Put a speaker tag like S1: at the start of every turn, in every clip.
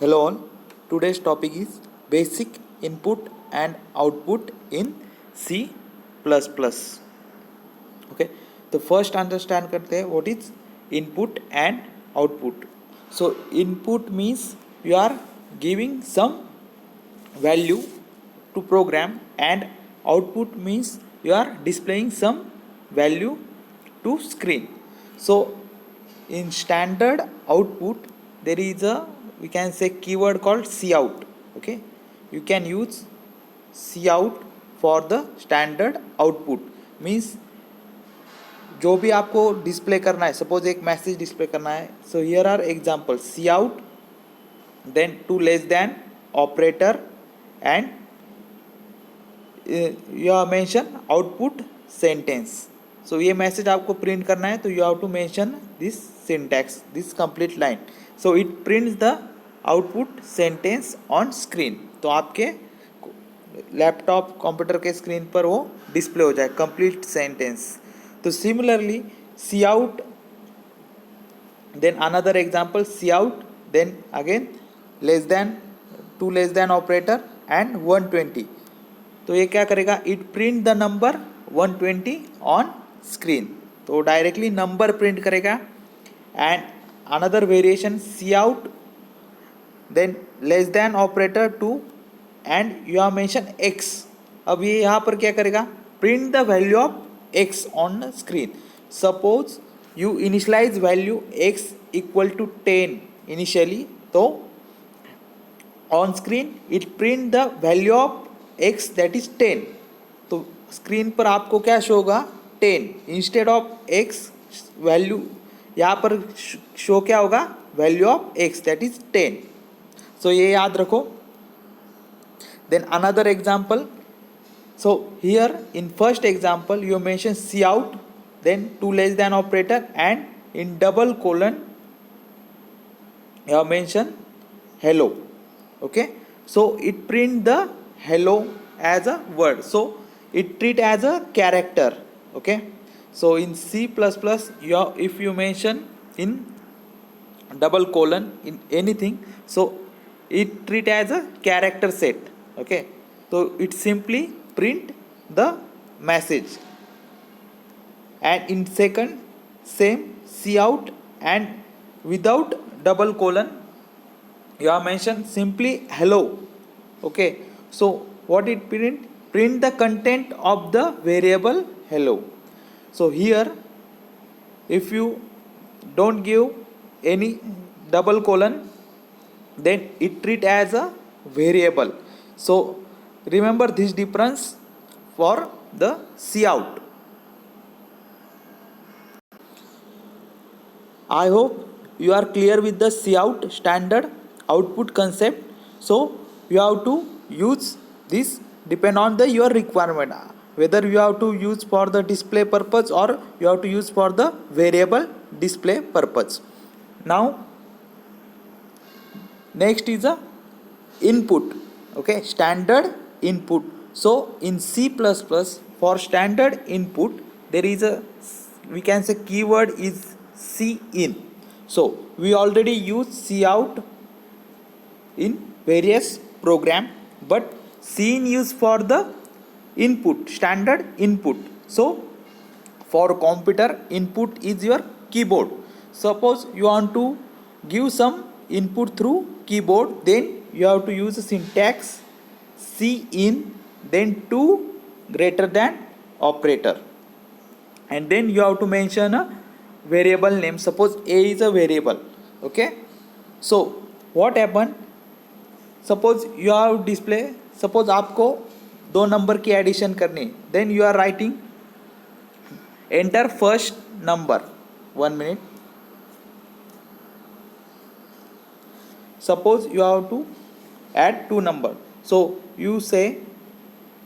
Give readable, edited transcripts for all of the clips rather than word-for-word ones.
S1: Hello all. Today's topic is basic input and output in C++. Okay. तो first understand करते हैं what is input and output. So input means you are giving some value to program and output means you are displaying some value to screen. So in standard output there is a, we can say, keyword called cout. Okay, you can use cout for the standard output. Means जो भी आपको display करना है, suppose एक message display करना है, so here are example cout, then two less than operator and you have mention output sentence. So ये message आपको प्रिंट करना है तो you have to mention this syntax, this complete line. So it prints the output sentence on screen. तो आपके laptop computer के screen पर वो डिस्प्ले हो जाए कंप्लीट सेंटेंस. तो similarly cout, then another example cout, then again less than, two less than operator and 120. तो ये क्या करेगा, it print the number 120 on screen. तो डायरेक्टली नंबर प्रिंट करेगा. And another variation cout, then less than operator 2 and you have mention x. अब ये यहाँ पर क्या करेगा, print the value of x on the screen. Suppose you initialise value x equal to 10 initially, तो on screen it print the value of x that is 10. तो screen पर आपको क्या शो होगा, 10 इंस्टेड ऑफ x वैल्यू. यहाँ पर show क्या होगा, value of x that is 10. So ये याद रखो. Then another example. So here in first example you mention cout, then two less than operator, and in double colon you have mentioned hello. Okay, so it print the hello as a word, so it treat as a character. Okay, so in C++ you have, if you mention in double colon in anything, so it treat as a character set. Okay, so it simply print the message. And in second, same cout, and without double colon you have mentioned simply hello. Okay, so what it print the content of the variable hello. So here if you don't give any double colon, then it treat as a variable. So remember this difference for the cout. I hope you are clear with the cout standard output concept. So you have to use this depend on the your requirement, whether you have to use for the display purpose or you have to use for the variable display purpose. Now next is a input. Okay, standard input. So in C++ for standard input there is a, we can say, keyword is cin. So we already use cout in various program, but cin used for the input, standard input. So for computer input is your keyboard. Suppose you want to give some input through keyboard, then you have to use the syntax cin, then 2 greater than operator, and then you have to mention a variable name. Suppose a is a variable. Okay, so what happen, suppose you have display, suppose आपको दो number की addition करनी, then you are writing enter first number. 1 minute. Suppose you have to add two number, so you say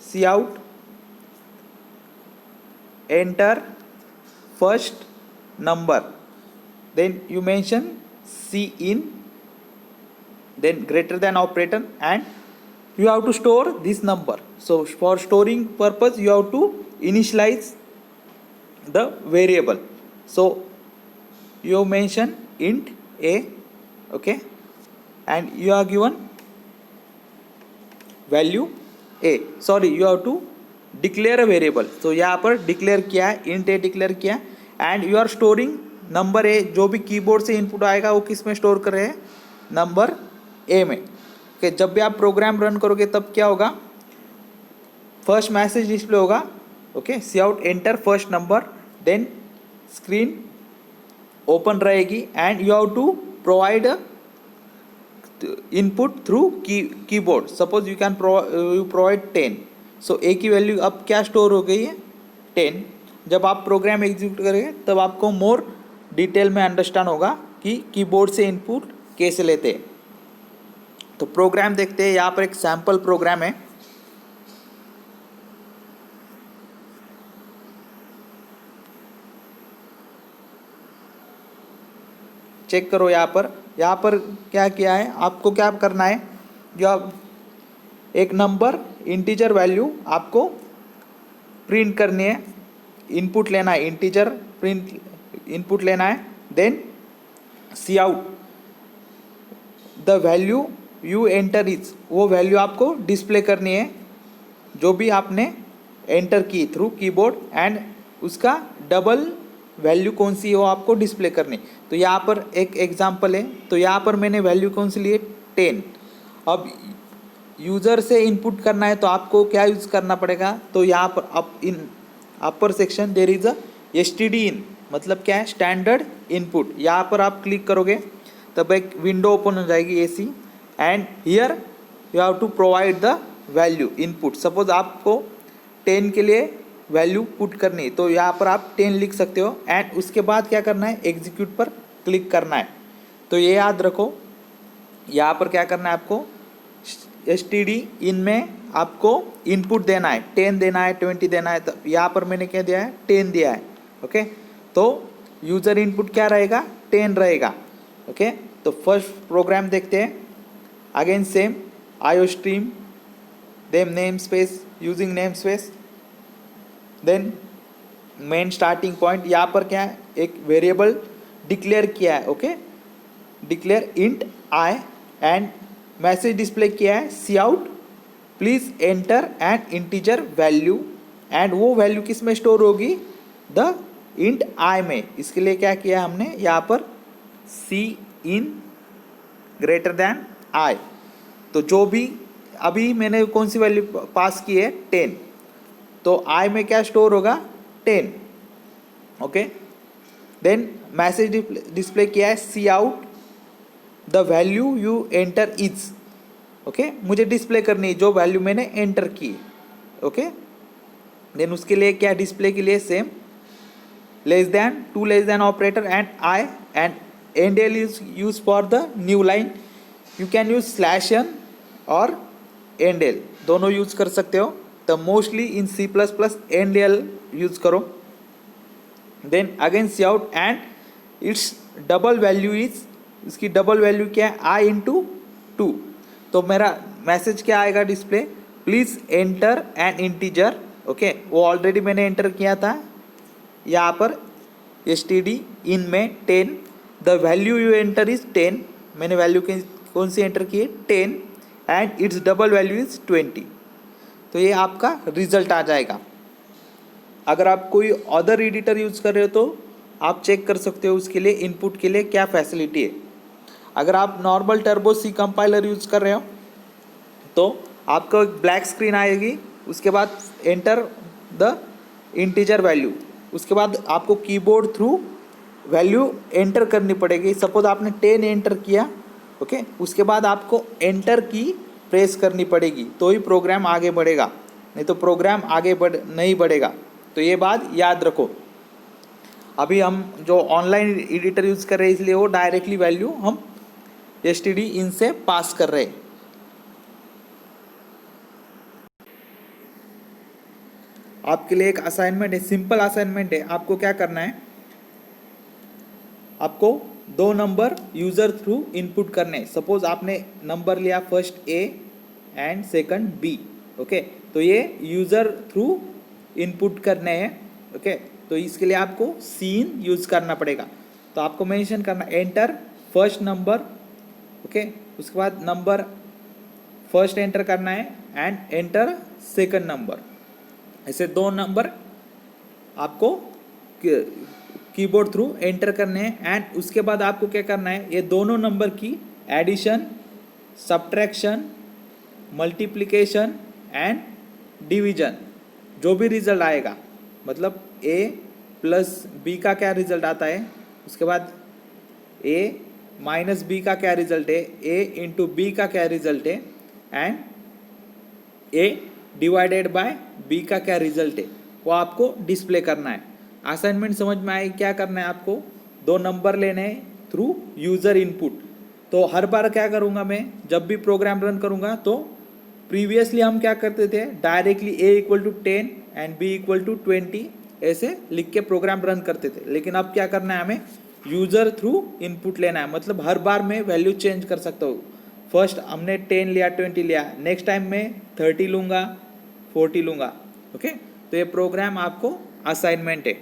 S1: cout enter first number, then you mention cin, then greater than operator, and you have to store this number. So for storing purpose you have to initialize the variable. So you mention int a. Okay, and you are given value a. Sorry, you have to declare a variable. So यहाँ पर declare किया है, int a declare किया and you are storing number A. जो भी keyboard से input आएगा वो किस में स्टोर कर रहे हैं, नंबर ए में. ओके, जब भी आप प्रोग्राम रन करोगे तब क्या होगा, फर्स्ट मैसेज डिस्प्ले होगा. Okay, C out enter first number, then screen open रहेगी and you have to provide input through keyboard. Suppose you can provide 10. So A की वैल्यू अब क्या स्टोर हो गई है, 10. जब आप प्रोग्राम एग्जीक्यूट करेंगे तब आपको मोर डिटेल में अंडरस्टैंड होगा कि कीबोर्ड से इनपुट कैसे लेते हैं. तो प्रोग्राम देखते हैं. यहाँ पर एक सैम्पल प्रोग्राम है. चेक करो यहाँ पर क्या किया है. आपको क्या करना है, जो एक नंबर इंटीजर वैल्यू आपको प्रिंट करनी है, इनपुट लेना है, इंटीजर प्रिंट इनपुट लेना है. Then C out the value you enter is, वो वैल्यू आपको डिस्प्ले करनी है जो भी आपने एंटर की थ्रू कीबोर्ड, एंड उसका डबल वैल्यू कौन सी है वो आपको डिस्प्ले करनी. तो यहाँ पर एक एग्जांपल है. तो यहाँ पर मैंने वैल्यू कौन सी ली है, 10. अब यूज़र से इनपुट करना है तो आपको क्या यूज़ करना पड़ेगा. तो यहाँ पर up in upper section there is a STD in, मतलब क्या है, स्टैंडर्ड इनपुट. यहाँ पर आप क्लिक करोगे तब एक विंडो ओपन हो जाएगी AC, and here you have to provide the value input. Suppose आपको 10 के लिए वैल्यू पुट करनी, तो यहाँ पर आप 10 लिख सकते हो. एंड उसके बाद क्या करना है, एग्जीक्यूट पर क्लिक करना है. तो ये याद रखो, यहाँ पर क्या करना है, आपको STD इन में आपको इनपुट देना है, 10 देना है, 20 देना है. तो यहाँ पर मैंने क्या दिया है, 10 दिया है. ओके, तो यूज़र इनपुट क्या रहेगा, 10 रहेगा. ओके, तो फर्स्ट प्रोग्राम देखते हैं. Again same IO stream, then name space, using name space, then main starting point. यहाँ पर क्या है, एक वेरिएबल डिक्लेयर किया है. Okay, declare int I, and message display किया है, C out please enter and integer value. And वो वैल्यू किस में स्टोर होगी, द इंट आई में. इसके लिए क्या किया हमने, यहाँ पर सी इन ग्रेटर देन आई. तो जो भी अभी मैंने कौन सी वैल्यू पास की है, 10. तो आई में क्या स्टोर होगा, 10. ओके, देन मैसेज डिस्प्ले किया है, C out the value you enter is. Okay, मुझे डिस्प्ले करनी है जो वैल्यू मैंने एंटर की. ओके, देन उसके लिए क्या, डिस्प्ले के लिए same less than, two less than operator, and I, and end is use for the new line. You can use /n और एंड एल, दोनों यूज कर सकते हो. तो mostly in C++ end L use करो. Then again C out, and its double value is, इसकी double value क्या है, I × 2. तो मेरा मैसेज क्या आएगा display, please enter N integer. Okay, वो ऑलरेडी मैंने एंटर किया था यहाँ पर STD इन में 10. The value you enter is 10. मैंने वैल्यू कौन सी एंटर की है, 10, and its double value is 20. तो ये आपका रिजल्ट आ जाएगा. अगर आप कोई अदर एडिटर यूज़ कर रहे हो तो आप चेक कर सकते हो उसके लिए इनपुट के लिए क्या फैसिलिटी है. अगर आप normal turbo C compiler use कर रहे हो तो आपको एक ब्लैक स्क्रीन आएगी. उसके बाद एंटर द इंटीजर वैल्यू. उसके बाद आपको कीबोर्ड थ्रू वैल्यू एंटर करनी पड़ेगी. सपोज आपने 10 एंटर किया. ओके, उसके बाद आपको एंटर की प्रेस करनी पड़ेगी तो ही प्रोग्राम आगे बढ़ेगा, नहीं तो प्रोग्राम आगे नहीं बढ़ेगा. तो ये बात याद रखो. अभी हम जो ऑनलाइन एडिटर यूज़ कर रहे हैं इसलिए वो डायरेक्टली वैल्यू हम STD इन से पास कर रहे हैं. आपके लिए एक असाइनमेंट है, सिंपल असाइनमेंट है. आपको क्या करना है, आपको 2 नंबर यूज़र थ्रू इनपुट करने. सपोज आपने नंबर लिया first A and second B. Okay, तो ये यूज़र थ्रू इनपुट करने हैं. ओके, तो इसके लिए आपको सीन यूज़ करना पड़ेगा. तो आपको मेंशन करना एंटर फर्स्ट नंबर. ओके, उसके बाद नंबर फर्स्ट एंटर करना है एंड एंटर सेकंड नंबर। ऐसे 2 नंबर आपको कीबोर्ड थ्रू एंटर करने हैं एंड उसके बाद आपको क्या करना है, ये दोनों नंबर की addition, subtraction, multiplication and division, जो भी रिजल्ट आएगा, मतलब a प्लस बी का क्या रिजल्ट आता है, उसके बाद a माइनस बी का क्या रिजल्ट है, a इंटू बी का क्या रिजल्ट है and a divided by b का क्या रिजल्ट है, वो आपको डिस्प्ले करना है। असाइनमेंट समझ में आए? क्या करना है आपको, 2 नंबर लेने हैं थ्रू यूज़र इनपुट। तो हर बार क्या करूँगा मैं, जब भी प्रोग्राम रन करूँगा तो प्रीवियसली हम क्या करते थे, directly a equal to 10 and b equal to 20 ऐसे लिख के प्रोग्राम रन करते थे। लेकिन अब क्या करना है, हमें यूज़र थ्रू इनपुट लेना है, मतलब हर बार मैं वैल्यू चेंज कर सकता हूँ। फर्स्ट हमने 10 लिया, 20 लिया, नेक्स्ट टाइम मैं 30 लूँगा, 40 लूँगा। ओके, तो ये प्रोग्राम आपको असाइनमेंट है।